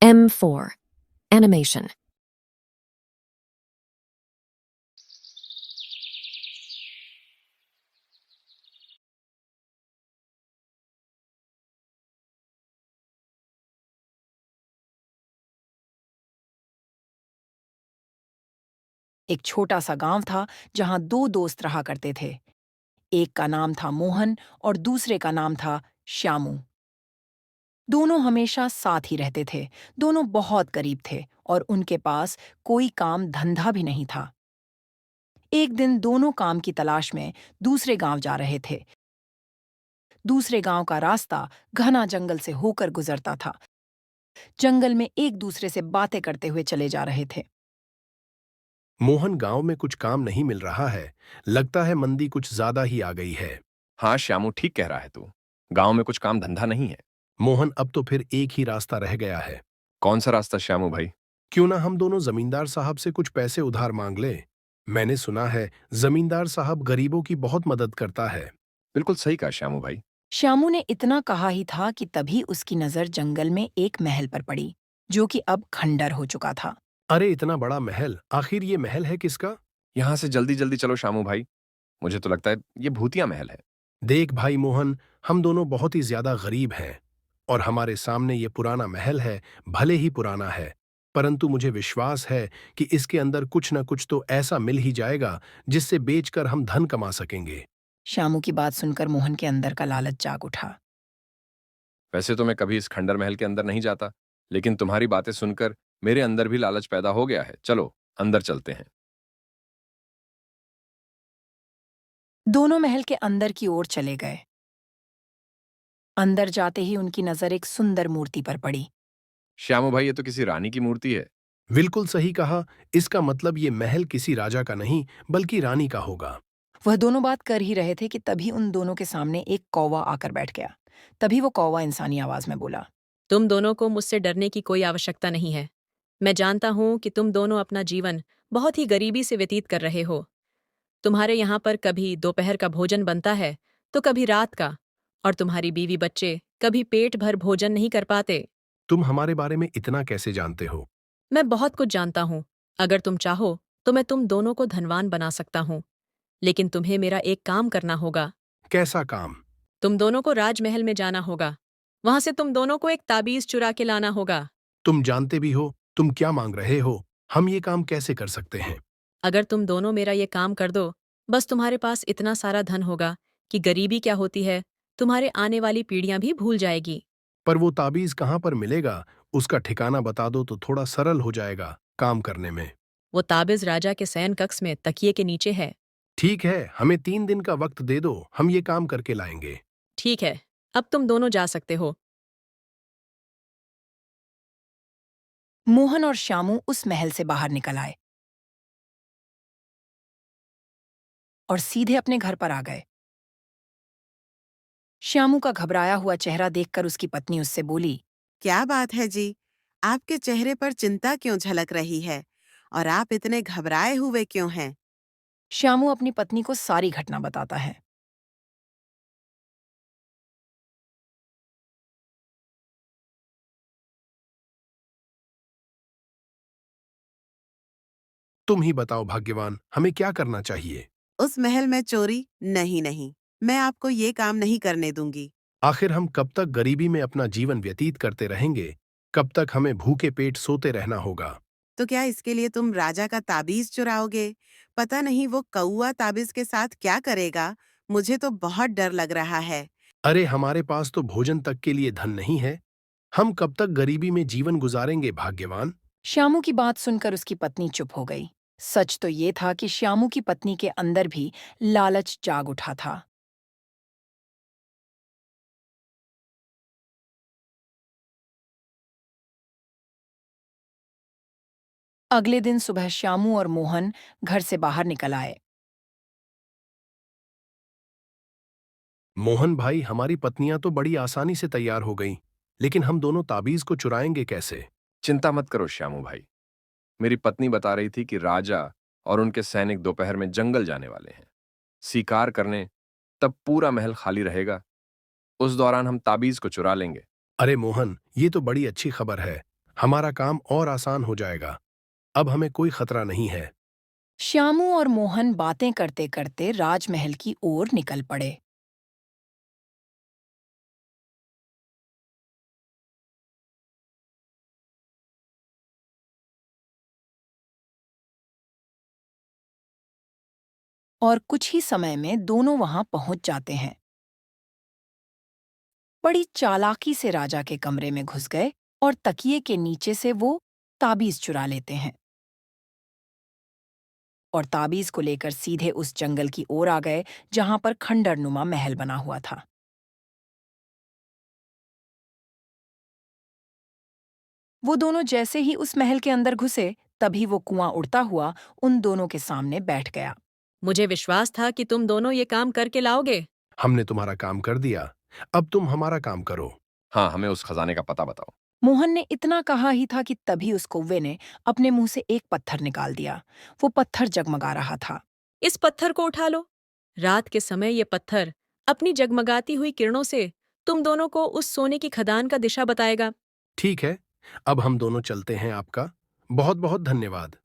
M4. Animation. एक छोटा सा गांव था जहां दो दोस्त रहा करते थे। एक का नाम था मोहन और दूसरे का नाम था श्यामू। दोनों हमेशा साथ ही रहते थे। दोनों बहुत गरीब थे और उनके पास कोई काम धंधा भी नहीं था। एक दिन दोनों काम की तलाश में दूसरे गांव जा रहे थे। दूसरे गांव का रास्ता घना जंगल से होकर गुजरता था। जंगल में एक दूसरे से बातें करते हुए चले जा रहे थे। मोहन, गांव में कुछ काम नहीं मिल रहा है। लगता है मंदी कुछ ज्यादा ही आ गई है। हाँ श्यामू, ठीक कह रहा है तू। गांव में कुछ काम धंधा नहीं है। मोहन, अब तो फिर एक ही रास्ता रह गया है। कौन सा रास्ता श्यामू भाई? क्यों ना हम दोनों जमींदार साहब से कुछ पैसे उधार मांग लें। मैंने सुना है जमींदार साहब गरीबों की बहुत मदद करता है। बिल्कुल सही कहा श्यामू भाई। श्यामू ने इतना कहा ही था कि तभी उसकी नजर जंगल में एक महल पर पड़ी, जो कि अब खंडर हो चुका था। अरे, इतना बड़ा महल! आखिर ये महल है किसका? यहां से जल्दी जल्दी चलो श्यामू भाई। मुझे तो लगता है ये भूतिया महल है। देख भाई मोहन, हम दोनों बहुत ही ज्यादा गरीब हैं और हमारे सामने ये पुराना महल है। भले ही पुराना है, परंतु मुझे विश्वास है कि इसके अंदर कुछ न कुछ तो ऐसा मिल ही जाएगा जिससे बेचकर हम धन कमा सकेंगे। श्यामू की बात सुनकर मोहन के अंदर का लालच जाग उठा। वैसे तो मैं कभी इस खंडर महल के अंदर नहीं जाता, लेकिन तुम्हारी बातें सुनकर मेरे अंदर भी लालच पैदा हो गया है। चलो अंदर चलते हैं। दोनों महल के अंदर की ओर चले गए। अंदर जाते ही उनकी नजर एक सुंदर मूर्ति पर पड़ी। श्यामू भाई, ये तो किसी रानी की मूर्ति है। बिल्कुल सही कहा। इसका मतलब ये महल किसी राजा का नहीं बल्कि रानी का होगा। वह दोनों बात कर ही रहे थे कि तभी उन दोनों के सामने एक कौवा आकर बैठ गया। तभी वो कौवा इंसानी आवाज में बोला, तुम दोनों को मुझसे डरने की कोई आवश्यकता नहीं है। मैं जानता हूँ कि तुम दोनों अपना जीवन बहुत ही गरीबी से व्यतीत कर रहे हो। तुम्हारे यहाँ पर कभी दोपहर का भोजन बनता है तो कभी रात का, और तुम्हारी बीवी बच्चे कभी पेट भर भोजन नहीं कर पाते। तुम हमारे बारे में इतना कैसे जानते हो? मैं बहुत कुछ जानता हूँ। अगर तुम चाहो तो मैं तुम दोनों को धनवान बना सकता हूँ, लेकिन तुम्हें मेरा एक काम करना होगा। कैसा काम? तुम दोनों को राजमहल में जाना होगा। वहां से तुम दोनों को एक ताबीज चुरा के लाना होगा। तुम जानते भी हो तुम क्या मांग रहे हो? हम ये काम कैसे कर सकते हैं? अगर तुम दोनों मेरा ये काम कर दो, बस तुम्हारे पास इतना सारा धन होगा कि गरीबी क्या होती है तुम्हारे आने वाली पीढ़ियां भी भूल जाएगी। पर वो ताबीज कहाँ पर मिलेगा? उसका ठिकाना बता दो तो थोड़ा सरल हो जाएगा काम करने में। वो ताबिज राजा के शयन कक्ष में तकिए के नीचे है। ठीक है, हमें 3 दिन का वक्त दे दो, हम ये काम करके लाएंगे। ठीक है, अब तुम दोनों जा सकते हो। मोहन और श्यामू उस महल से बाहर निकल आए और सीधे अपने घर पर आ गए। श्यामू का घबराया हुआ चेहरा देखकर उसकी पत्नी उससे बोली, क्या बात है जी? आपके चेहरे पर चिंता क्यों झलक रही है? और आप इतने घबराए हुए क्यों हैं? श्यामू अपनी पत्नी को सारी घटना बताता है। तुम ही बताओ भाग्यवान, हमें क्या करना चाहिए? उस महल में चोरी नहीं नहीं, मैं आपको ये काम नहीं करने दूंगी। आखिर हम कब तक गरीबी में अपना जीवन व्यतीत करते रहेंगे? कब तक हमें भूखे पेट सोते रहना होगा? तो क्या इसके लिए तुम राजा का ताबीज चुराओगे? पता नहीं वो कौआ ताबीज के साथ क्या करेगा। मुझे तो बहुत डर लग रहा है। अरे, हमारे पास तो भोजन तक के लिए धन नहीं है। हम कब तक गरीबी में जीवन गुजारेंगे भाग्यवान? श्यामू की बात सुनकर उसकी पत्नी चुप हो गई। सच तो ये था कि श्यामू की पत्नी के अंदर भी लालच जाग उठा था। अगले दिन सुबह श्यामू और मोहन घर से बाहर निकल आए। मोहन भाई, हमारी पत्नियां तो बड़ी आसानी से तैयार हो गईं, लेकिन हम दोनों ताबीज को चुराएंगे कैसे? चिंता मत करो श्यामू भाई। मेरी पत्नी बता रही थी कि राजा और उनके सैनिक दोपहर में जंगल जाने वाले हैं शिकार करने। तब पूरा महल खाली रहेगा। उस दौरान हम ताबीज को चुरा लेंगे। अरे मोहन, ये तो बड़ी अच्छी खबर है। हमारा काम और आसान हो जाएगा। अब हमें कोई खतरा नहीं है। श्यामू और मोहन बातें करते करते राजमहल की ओर निकल पड़े। और कुछ ही समय में दोनों वहां पहुंच जाते हैं। बड़ी चालाकी से राजा के कमरे में घुस गए और तकिए के नीचे से वो ताबीज चुरा लेते हैं और ताबीज को लेकर सीधे उस जंगल की ओर आ गए जहां पर खंडरनुमा महल बना हुआ था। वो दोनों जैसे ही उस महल के अंदर घुसे, तभी वो कुआं उड़ता हुआ उन दोनों के सामने बैठ गया। मुझे विश्वास था कि तुम दोनों ये काम करके लाओगे। हमने तुम्हारा काम कर दिया, अब तुम हमारा काम करो। हाँ, हमें उस खजाने का पता बताओ। मोहन ने इतना कहा ही था कि तभी उस कौवे ने अपने मुंह से एक पत्थर निकाल दिया। वो पत्थर जगमगा रहा था। इस पत्थर को उठा लो। रात के समय ये पत्थर अपनी जगमगाती हुई किरणों से तुम दोनों को उस सोने की खदान का दिशा बताएगा। ठीक है, अब हम दोनों चलते हैं। आपका बहुत बहुत धन्यवाद।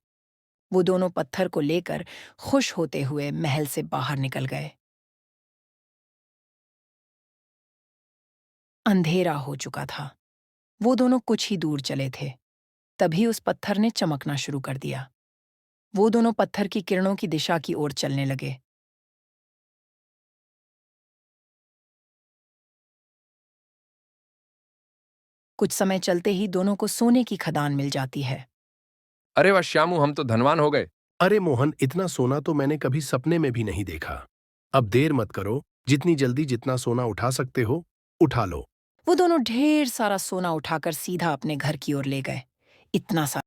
वो दोनों पत्थर को लेकर खुश होते हुए महल से बाहर निकल गए। अंधेरा हो चुका था। वो दोनों कुछ ही दूर चले थे, तभी उस पत्थर ने चमकना शुरू कर दिया। वो दोनों पत्थर की किरणों की दिशा की ओर चलने लगे। कुछ समय चलते ही दोनों को सोने की खदान मिल जाती है। अरे वाह श्यामू, हम तो धनवान हो गए। अरे मोहन, इतना सोना तो मैंने कभी सपने में भी नहीं देखा। अब देर मत करो, जितनी जल्दी जितना सोना उठा सकते हो, उठा लो। वो दोनों ढेर सारा सोना उठाकर सीधा अपने घर की ओर ले गए। इतना सारा